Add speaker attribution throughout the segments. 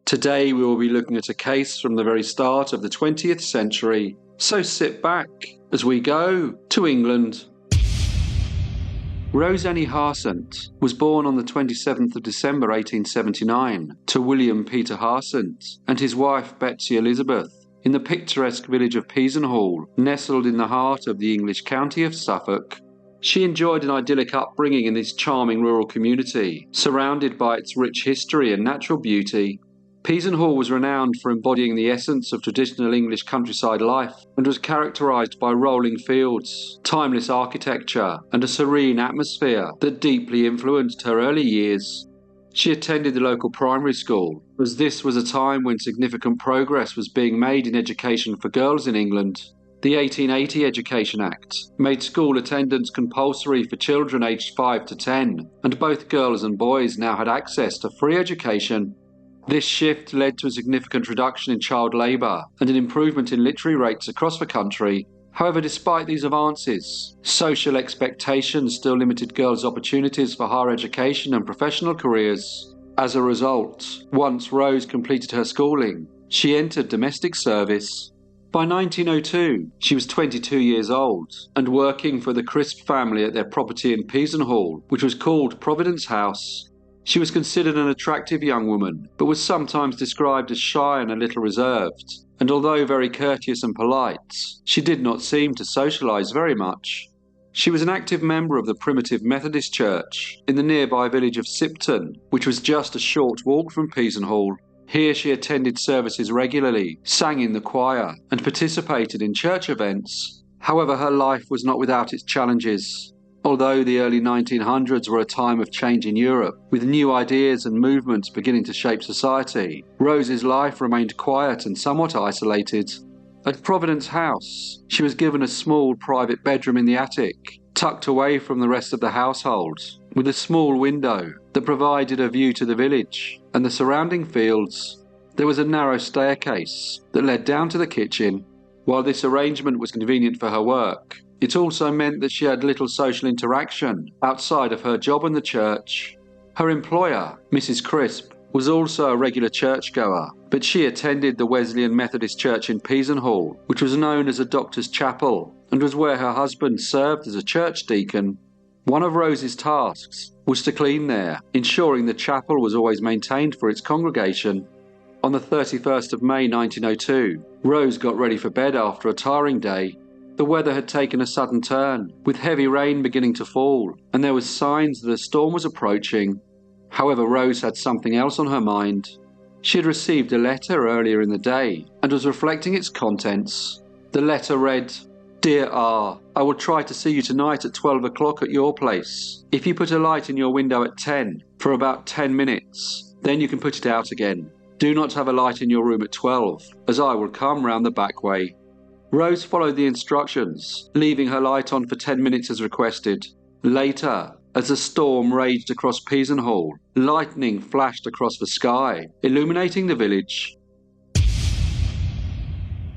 Speaker 1: Today we will be looking at a case from the very start of the 20th century, so sit back as we go to England. Rose Harsent was born on the 27th of December 1879 to William Peter Harsent and his wife Betsy Elizabeth in the picturesque village of Peasenhall, nestled in the heart of the English county of Suffolk. She enjoyed an idyllic upbringing in this charming rural community, surrounded by its rich history and natural beauty. Peasenhall was renowned for embodying the essence of traditional English countryside life and was characterised by rolling fields, timeless architecture, and a serene atmosphere that deeply influenced her early years. She attended the local primary school, as this was a time when significant progress was being made in education for girls in England. The 1880 Education Act made school attendance compulsory for children aged 5 to 10, and both girls and boys now had access to free education. This shift led to a significant reduction in child labour and an improvement in literary rates across the country. However, despite these advances, social expectations still limited girls' opportunities for higher education and professional careers. As a result, once Rose completed her schooling, she entered domestic service. By 1902, she was 22 years old and working for the Crisp family at their property in Peasenhall, which was called Providence House. She was considered an attractive young woman, but was sometimes described as shy and a little reserved, and although very courteous and polite, she did not seem to socialise very much. She was an active member of the primitive Methodist Church in the nearby village of Sipton, which was just a short walk from Peasenhall. Here she attended services regularly, sang in the choir, and participated in church events. However, her life was not without its challenges. Although the early 1900s were a time of change in Europe, with new ideas and movements beginning to shape society, Rose's life remained quiet and somewhat isolated. At Providence House, she was given a small private bedroom in the attic, tucked away from the rest of the household, with a small window that provided a view to the village and the surrounding fields. There was a narrow staircase that led down to the kitchen. While this arrangement was convenient for her work, it also meant that she had little social interaction outside of her job in the church. Her employer, Mrs. Crisp, was also a regular churchgoer, but she attended the Wesleyan Methodist Church in Peasenhall, which was known as a doctor's chapel, and was where her husband served as a church deacon. One of Rose's tasks was to clean there, ensuring the chapel was always maintained for its congregation. On the 31st of May 1902, Rose got ready for bed after a tiring day. The weather had taken a sudden turn, with heavy rain beginning to fall, and there were signs that a storm was approaching. However, Rose had something else on her mind. She had received a letter earlier in the day and was reflecting its contents. The letter read, "Dear R, I will try to see you tonight at 12 o'clock at your place. If you put a light in your window at 10 for about 10 minutes, then you can put it out again. Do not have a light in your room at 12, as I will come round the back way." Rose followed the instructions, leaving her light on for 10 minutes as requested. Later, as the storm raged across Peasenhall, lightning flashed across the sky, illuminating the village.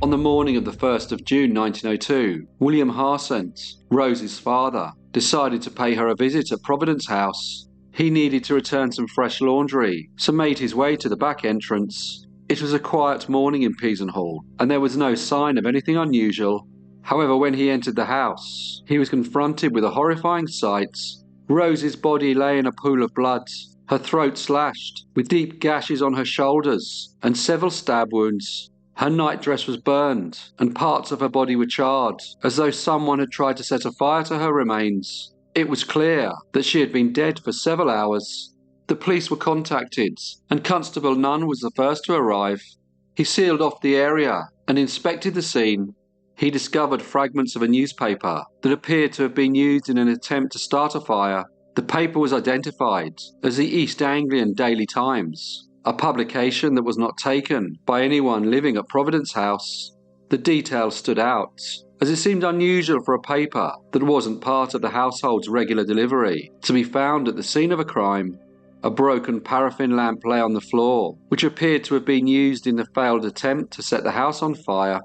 Speaker 1: On the morning of the 1st of June 1902, William Harsent, Rose's father, decided to pay her a visit at Providence House. He needed to return some fresh laundry, so made his way to the back entrance. It was a quiet morning in Peasenhall, and there was no sign of anything unusual. However, when he entered the house, he was confronted with a horrifying sight. Rose's body lay in a pool of blood, her throat slashed, with deep gashes on her shoulders, and several stab wounds. Her nightdress was burned, and parts of her body were charred, as though someone had tried to set a fire to her remains. It was clear that she had been dead for several hours. The police were contacted, and Constable Nunn was the first to arrive. He sealed off the area and inspected the scene. He discovered fragments of a newspaper that appeared to have been used in an attempt to start a fire. The paper was identified as the East Anglian Daily Times, a publication that was not taken by anyone living at Providence House. The details stood out, as it seemed unusual for a paper that wasn't part of the household's regular delivery to be found at the scene of a crime. A broken paraffin lamp lay on the floor, which appeared to have been used in the failed attempt to set the house on fire.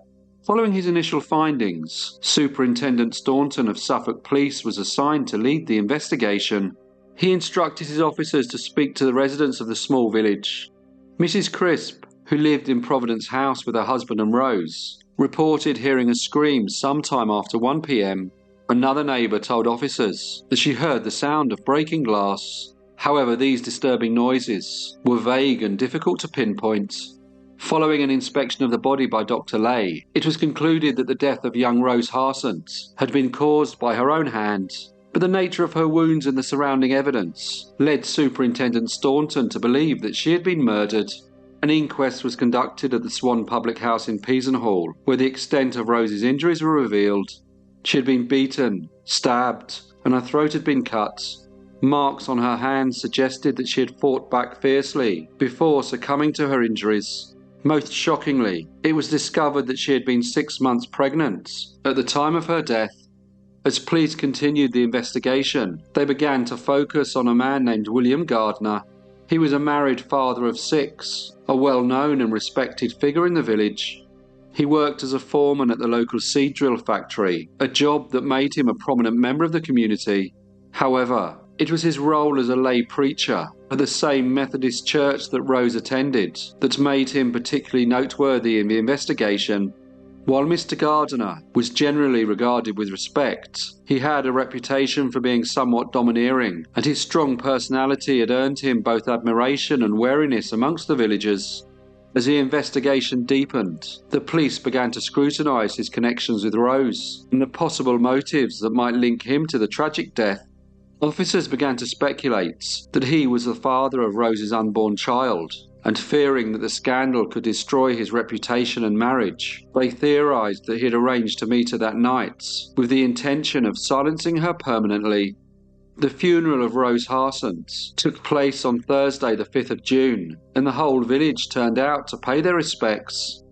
Speaker 1: Following his initial findings, Superintendent Staunton of Suffolk Police was assigned to lead the investigation. He instructed his officers to speak to the residents of the small village. Mrs. Crisp, who lived in Providence House with her husband and Rose, reported hearing a scream sometime after 1 p.m. Another neighbour told officers that she heard the sound of breaking glass. However, these disturbing noises were vague and difficult to pinpoint. Following an inspection of the body by Dr. Lay, it was concluded that the death of young Rose Harsent had been caused by her own hand, but the nature of her wounds and the surrounding evidence led Superintendent Staunton to believe that she had been murdered. An inquest was conducted at the Swan Public House in Peasenhall, where the extent of Rose's injuries were revealed. She had been beaten, stabbed, and her throat had been cut. Marks on her hands suggested that she had fought back fiercely before succumbing to her injuries. Most shockingly, it was discovered that she had been 6 months pregnant at the time of her death. As police continued the investigation, they began to focus on a man named William Gardiner. He was a married father of 6, a well-known and respected figure in the village. He worked as a foreman at the local seed drill factory, a job that made him a prominent member of the community. However, it was his role as a lay preacher at the same Methodist church that Rose attended that made him particularly noteworthy in the investigation. While Mr. Gardiner was generally regarded with respect, he had a reputation for being somewhat domineering, and his strong personality had earned him both admiration and wariness amongst the villagers. As the investigation deepened, the police began to scrutinise his connections with Rose and the possible motives that might link him to the tragic death. Officers began to speculate that he was the father of Rose's unborn child, and fearing that the scandal could destroy his reputation and marriage, they theorised that he had arranged to meet her that night with the intention of silencing her permanently. The funeral of Rose Harsent took place on Thursday the 5th of June, and the whole village turned out to pay their respects.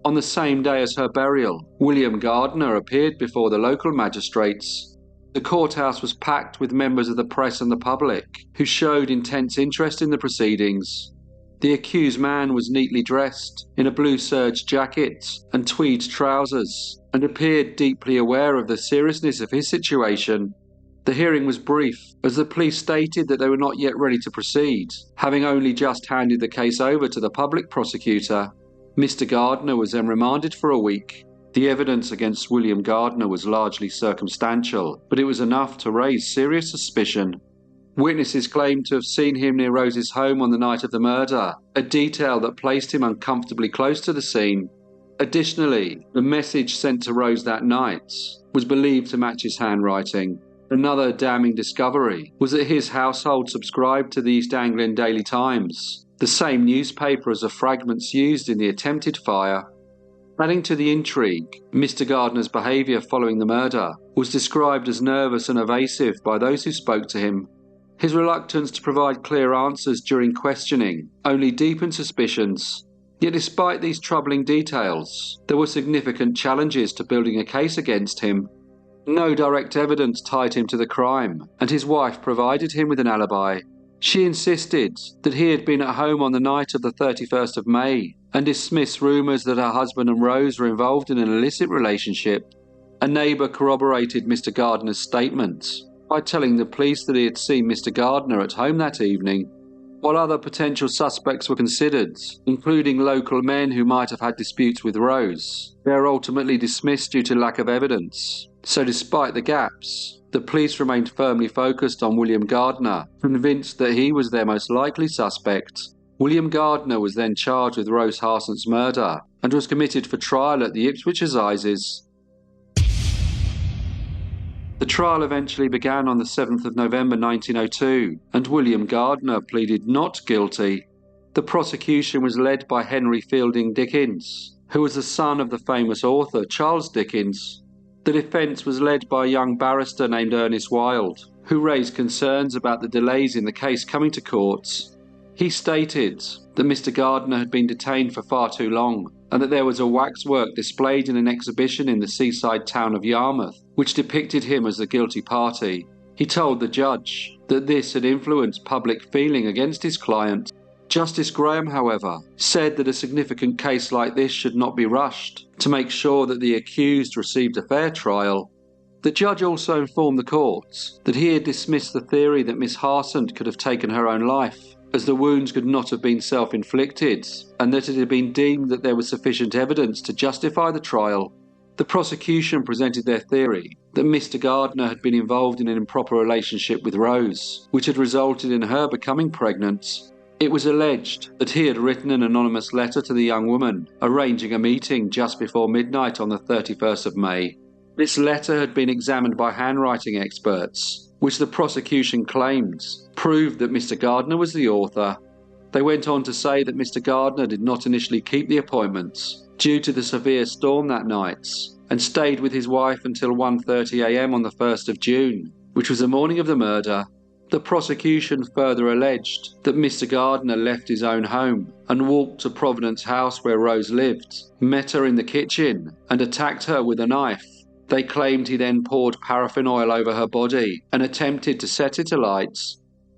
Speaker 1: On the same day as her burial, William Gardiner appeared before the local magistrates. The courthouse was packed with members of the press and the public, who showed intense interest in the proceedings. The accused man was neatly dressed in a blue serge jacket and tweed trousers, and appeared deeply aware of the seriousness of his situation. The hearing was brief, as the police stated that they were not yet ready to proceed, having only just handed the case over to the public prosecutor. Mr. Gardiner was then remanded for a week. The evidence against William Gardiner was largely circumstantial, but it was enough to raise serious suspicion. Witnesses claimed to have seen him near Rose's home on the night of the murder, a detail that placed him uncomfortably close to the scene. Additionally, the message sent to Rose that night was believed to match his handwriting. Another damning discovery was that his household subscribed to the East Anglian Daily Times, the same newspaper as the fragments used in the attempted fire. Adding to the intrigue, Mr. Gardiner's behaviour following the murder was described as nervous and evasive by those who spoke to him. His reluctance to provide clear answers during questioning only deepened suspicions. Yet despite these troubling details, there were significant challenges to building a case against him. No direct evidence tied him to the crime, and his wife provided him with an alibi. She insisted that he had been at home on the night of the 31st of May, and dismissed rumours that her husband and Rose were involved in an illicit relationship. A neighbour corroborated Mr. Gardiner's statement by telling the police that he had seen Mr. Gardiner at home that evening. While other potential suspects were considered, including local men who might have had disputes with Rose, they were ultimately dismissed due to lack of evidence. So despite the gaps, the police remained firmly focused on William Gardiner, convinced that he was their most likely suspect. William Gardiner was then charged with Rose Harsent's murder and was committed for trial at the Ipswich Assizes. The trial eventually began on the 7th of November 1902, and William Gardiner pleaded not guilty. The prosecution was led by Henry Fielding Dickens, who was the son of the famous author Charles Dickens. The defence was led by a young barrister named Ernest Wilde, who raised concerns about the delays in the case coming to court. He stated that Mr. Gardiner had been detained for far too long, and that there was a waxwork displayed in an exhibition in the seaside town of Yarmouth, which depicted him as the guilty party. He told the judge that this had influenced public feeling against his client. Justice Graham, however, said that a significant case like this should not be rushed to make sure that the accused received a fair trial. The judge also informed the court that he had dismissed the theory that Miss Harsent could have taken her own life, as the wounds could not have been self-inflicted, and that it had been deemed that there was sufficient evidence to justify the trial. The prosecution presented their theory that Mr. Gardiner had been involved in an improper relationship with Rose, which had resulted in her becoming pregnant. It was alleged that he had written an anonymous letter to the young woman, arranging a meeting just before midnight on the 31st of May. This letter had been examined by handwriting experts, which the prosecution claims proved that Mr. Gardiner was the author. They went on to say that Mr. Gardiner did not initially keep the appointments due to the severe storm that night, and stayed with his wife until 1:30 a.m. on the 1st of June, which was the morning of the murder. The prosecution further alleged that Mr. Gardiner left his own home and walked to Providence house where Rose lived, met her in the kitchen, and attacked her with a knife. They claimed he then poured paraffin oil over her body and attempted to set it alight.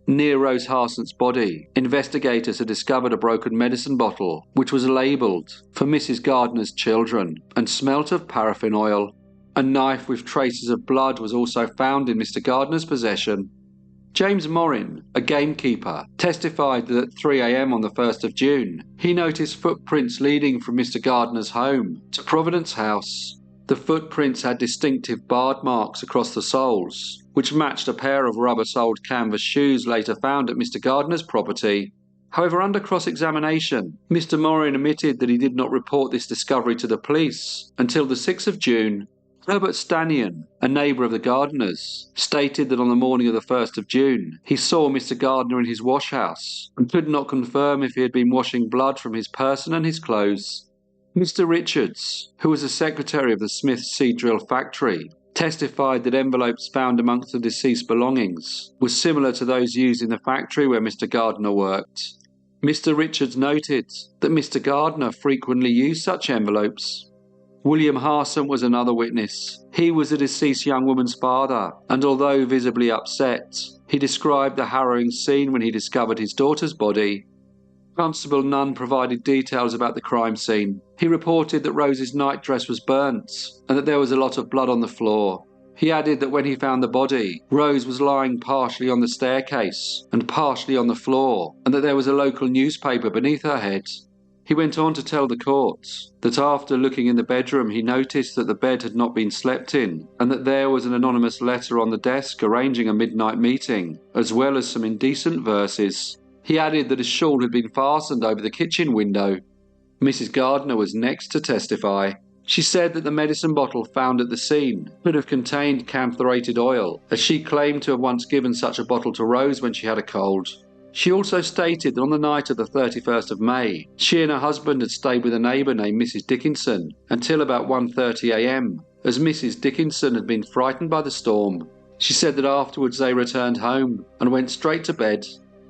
Speaker 1: Near Rose Harsent's body, investigators had discovered a broken medicine bottle, which was labelled for Mrs. Gardiner's children and smelt of paraffin oil. A knife with traces of blood was also found in Mr. Gardiner's possession. James Morin, a gamekeeper, testified that at 3 a.m. on the 1st of June, he noticed footprints leading from Mr. Gardiner's home to Providence House. The footprints had distinctive barred marks across the soles, which matched a pair of rubber-soled canvas shoes later found at Mr. Gardiner's property. However, under cross-examination, Mr. Morin admitted that he did not report this discovery to the police until the 6th of June. Herbert Stanion, a neighbour of the Gardiners, stated that on the morning of the 1st of June, he saw Mr. Gardiner in his wash house and could not confirm if he had been washing blood from his person and his clothes. Mr. Richards, who was the secretary of the Smith seed drill factory, testified that envelopes found amongst the deceased's belongings were similar to those used in the factory where Mr. Gardiner worked. Mr. Richards noted that Mr. Gardiner frequently used such envelopes. William Harsent was another witness. He was the deceased young woman's father, and although visibly upset, he described the harrowing scene when he discovered his daughter's body. Constable Nunn provided details about the crime scene. He reported that Rose's nightdress was burnt and that there was a lot of blood on the floor. He added that when he found the body, Rose was lying partially on the staircase and partially on the floor, and that there was a local newspaper beneath her head. He went on to tell the court that after looking in the bedroom he noticed that the bed had not been slept in, and that there was an anonymous letter on the desk arranging a midnight meeting, as well as some indecent verses. He added that a shawl had been fastened over the kitchen window. Mrs. Gardiner was next to testify. She said that the medicine bottle found at the scene could have contained camphorated oil, as she claimed to have once given such a bottle to Rose when she had a cold. She also stated that on the night of the 31st of May, she and her husband had stayed with a neighbour named Mrs. Dickinson until about 1:30 a.m, as Mrs. Dickinson had been frightened by the storm. She said that afterwards they returned home and went straight to bed.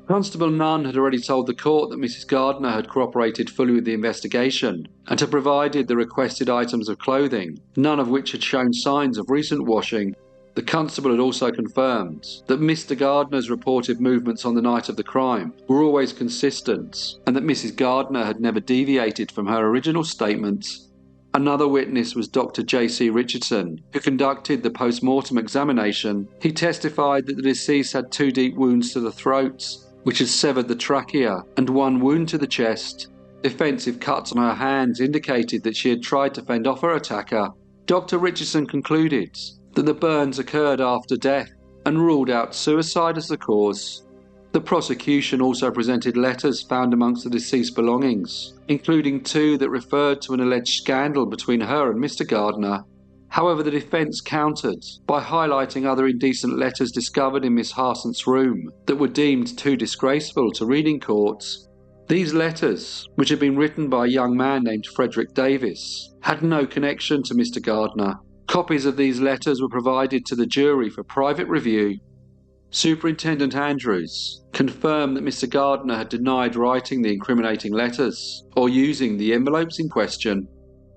Speaker 1: Constable Nunn had already told the court that Mrs. Gardiner had cooperated fully with the investigation and had provided the requested items of clothing, none of which had shown signs of recent washing. The constable had also confirmed that Mr. Gardiner's reported movements on the night of the crime were always consistent and that Mrs. Gardiner had never deviated from her original statements. Another witness was Dr. J.C. Richardson, who conducted the post-mortem examination. He testified that the deceased had 2 deep wounds to the throat, which had severed the trachea, and 1 wound to the chest. Defensive cuts on her hands indicated that she had tried to fend off her attacker. Dr. Richardson concluded that the burns occurred after death and ruled out suicide as the cause. The prosecution also presented letters found amongst the deceased's belongings, including 2 that referred to an alleged scandal between her and Mr. Gardiner. However, the defence countered by highlighting other indecent letters discovered in Miss Harsent's room that were deemed too disgraceful to read in court. These letters, which had been written by a young man named Frederick Davis, had no connection to Mr. Gardiner. Copies of these letters were provided to the jury for private review. Superintendent Andrews confirmed that Mr. Gardiner had denied writing the incriminating letters or using the envelopes in question.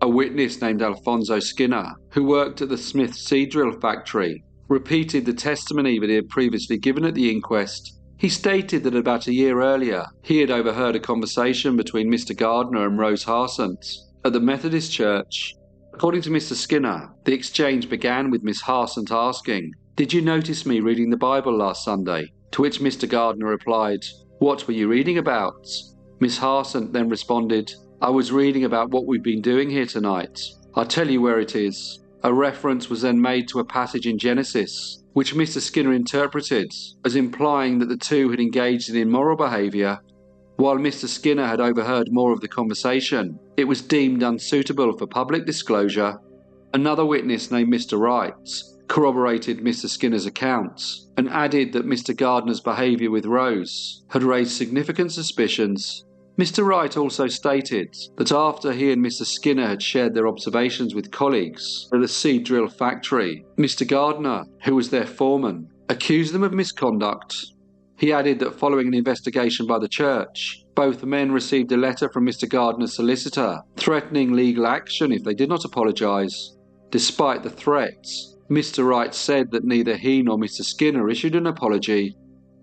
Speaker 1: A witness named Alfonso Skinner, who worked at the Smith seed drill factory, repeated the testimony that he had previously given at the inquest. He stated that about a year earlier, he had overheard a conversation between Mr. Gardiner and Rose Harsent at the Methodist Church. According to Mr. Skinner, the exchange began with Miss Harsent asking, "Did you notice me reading the Bible last Sunday?" To which Mr. Gardiner replied, "What were you reading about?" Miss Harsent then responded, "I was reading about what we've been doing here tonight. I'll tell you where it is." A reference was then made to a passage in Genesis, which Mr. Skinner interpreted as implying that the two had engaged in immoral behaviour. While Mr. Skinner had overheard more of the conversation, it was deemed unsuitable for public disclosure. Another witness named Mr. Wright corroborated Mr. Skinner's accounts and added that Mr. Gardiner's behaviour with Rose had raised significant suspicions. Mr. Wright also stated that after he and Mr. Skinner had shared their observations with colleagues at the seed drill factory, Mr. Gardiner, who was their foreman, accused them of misconduct. He added that following an investigation by the church, both men received a letter from Mr. Gardiner's solicitor threatening legal action if they did not apologise. Despite the threats, Mr. Wright said that neither he nor Mr. Skinner issued an apology.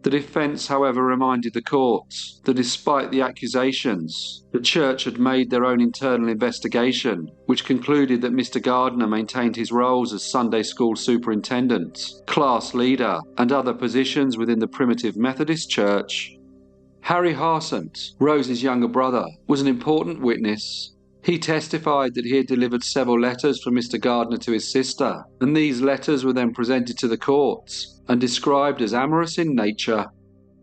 Speaker 1: The defence, however, reminded the court that despite the accusations, the church had made their own internal investigation, which concluded that Mr. Gardiner maintained his roles as Sunday school superintendent, class leader, and other positions within the Primitive Methodist Church. Harry Harsent, Rose's younger brother, was an important witness. He testified that he had delivered several letters from Mr. Gardiner to his sister, and these letters were then presented to the courts and described as amorous in nature.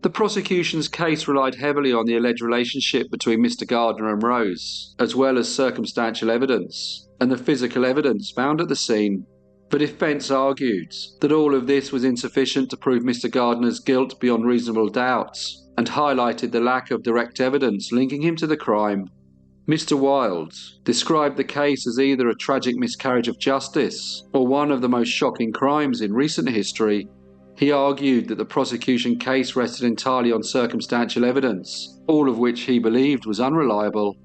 Speaker 1: The prosecution's case relied heavily on the alleged relationship between Mr. Gardiner and Rose, as well as circumstantial evidence and the physical evidence found at the scene. The defence argued that all of this was insufficient to prove Mr. Gardiner's guilt beyond reasonable doubt, and highlighted the lack of direct evidence linking him to the crime. Mr. Wilde described the case as either a tragic miscarriage of justice or one of the most shocking crimes in recent history. He argued that the prosecution case rested entirely on circumstantial evidence, all of which he believed was unreliable.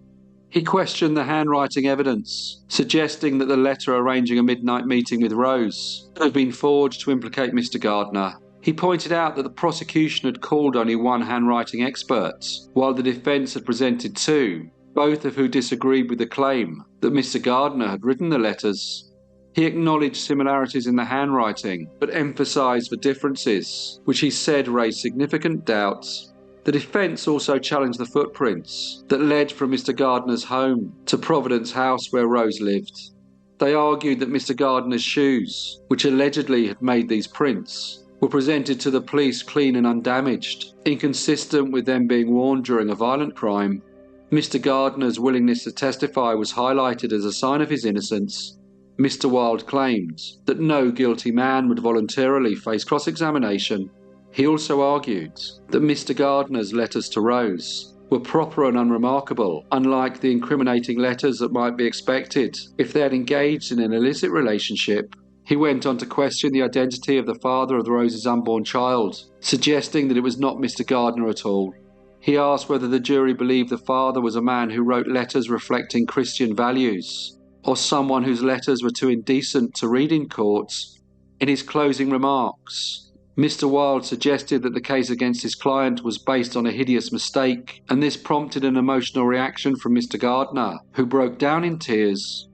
Speaker 1: He questioned the handwriting evidence, suggesting that the letter arranging a midnight meeting with Rose had been forged to implicate Mr. Gardiner. He pointed out that the prosecution had called only one handwriting expert, while the defence had presented two, both of who disagreed with the claim that Mr. Gardiner had written the letters. He acknowledged similarities in the handwriting, but emphasised the differences, which he said raised significant doubts. The defence also challenged the footprints that led from Mr. Gardiner's home to Providence house where Rose lived. They argued that Mr. Gardiner's shoes, which allegedly had made these prints, were presented to the police clean and undamaged, inconsistent with them being worn during a violent crime. Mr. Gardiner's willingness to testify was highlighted as a sign of his innocence. Mr. Wilde claimed that no guilty man would voluntarily face cross-examination. He also argued that Mr. Gardiner's letters to Rose were proper and unremarkable, unlike the incriminating letters that might be expected if they had engaged in an illicit relationship. He went on to question the identity of the father of Rose's unborn child, suggesting that it was not Mr. Gardiner at all. He asked whether the jury believed the father was a man who wrote letters reflecting Christian values, or someone whose letters were too indecent to read in courts. In his closing remarks, Mr. Wilde suggested that the case against his client was based on a hideous mistake, and this prompted an emotional reaction from Mr. Gardiner, who broke down in tears.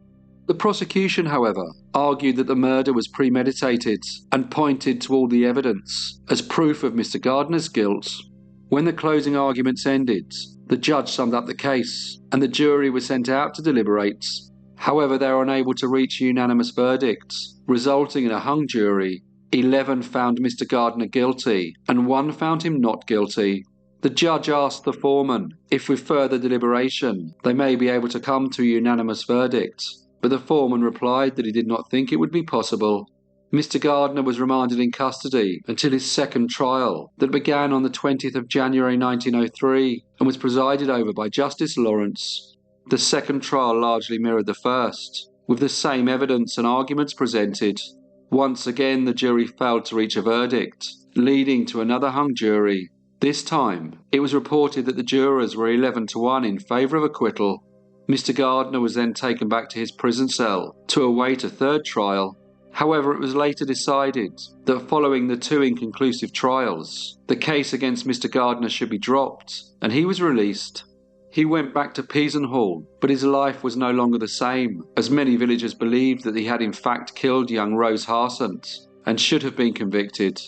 Speaker 1: The prosecution, however, argued that the murder was premeditated and pointed to all the evidence as proof of Mr. Gardiner's guilt. When the closing arguments ended, the judge summed up the case, and the jury was sent out to deliberate. However, they were unable to reach a unanimous verdict, resulting in a hung jury. 11 found Mr. Gardiner guilty, and 1 found him not guilty. The judge asked the foreman if with further deliberation they may be able to come to a unanimous verdict, but the foreman replied that he did not think it would be possible. Mr. Gardiner was remanded in custody until his second trial that began on the 20th of January 1903 and was presided over by Justice Lawrence. The second trial largely mirrored the first, with the same evidence and arguments presented. Once again, the jury failed to reach a verdict, leading to another hung jury. This time, it was reported that the jurors were 11-1 in favour of acquittal. Mr. Gardiner was then taken back to his prison cell to await a third trial. However, it was later decided that following the 2 inconclusive trials, the case against Mr. Gardiner should be dropped, and he was released. He went back to Peasenhall, but his life was no longer the same, as many villagers believed that he had in fact killed young Rose Harsent and should have been convicted.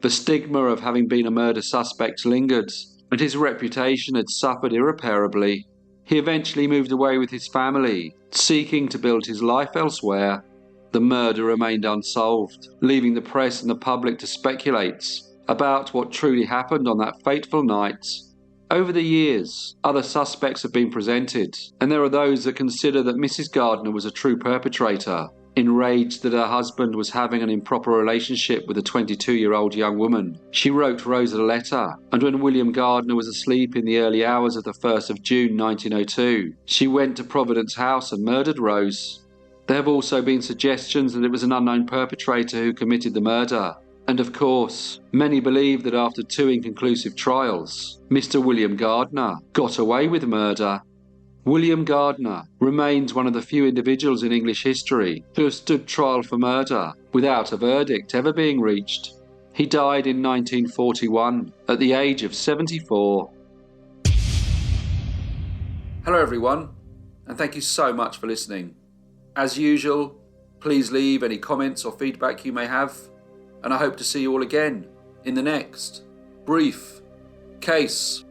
Speaker 1: The stigma of having been a murder suspect lingered, and his reputation had suffered irreparably. He eventually moved away with his family, seeking to build his life elsewhere. The murder remained unsolved, leaving the press and the public to speculate about what truly happened on that fateful night. Over the years, other suspects have been presented, and there are those that consider that Mrs. Gardiner was a true perpetrator, enraged that her husband was having an improper relationship with a 22-year-old young woman. She wrote Rose a letter, and when William Gardiner was asleep in the early hours of the 1st of June 1902, she went to Providence house and murdered Rose. There have also been suggestions that it was an unknown perpetrator who committed the murder. And of course, many believe that after 2 inconclusive trials, Mr. William Gardiner got away with murder. William Gardiner remains one of the few individuals in English history who have stood trial for murder without a verdict ever being reached. He died in 1941 at the age of 74. Hello everyone, and thank you so much for listening. As usual, please leave any comments or feedback you may have, and I hope to see you all again in the next brief case